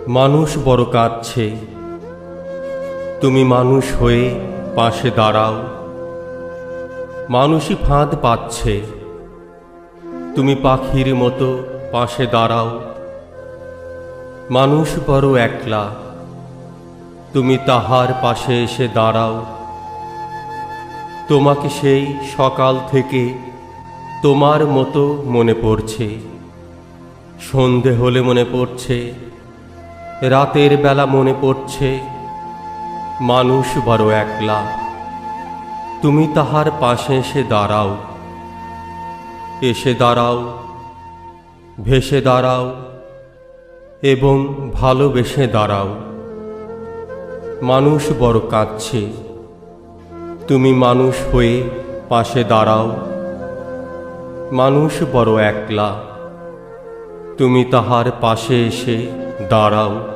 মানুষ বড় কাঁদছে, তুমি মানুষ হয়ে পাশে দাঁড়াও। মানুষই ফাঁদ পাচ্ছে, তুমি পাখির মতো পাশে দাঁড়াও। মানুষ বড় একলা, তুমি তাহার পাশে এসে দাঁড়াও। তোমাকে সেই সকাল থেকে তোমার মতো মনে পড়ছে, সন্ধে হলে মনে পড়ছে, রাতের বেলা মনে পড়ছে। মানুষ বড় একলা, তুমি তাহার পাশে এসে দাঁড়াও। এসে দাঁড়াও, ভেসে দাঁড়াও এবং ভালোবেসে দাঁড়াও। মানুষ বড় কাঁদছে, তুমি মানুষ হয়ে পাশে দাঁড়াও। মানুষ বড় একলা, তুমি তাহার পাশে এসে দাঁড়াও।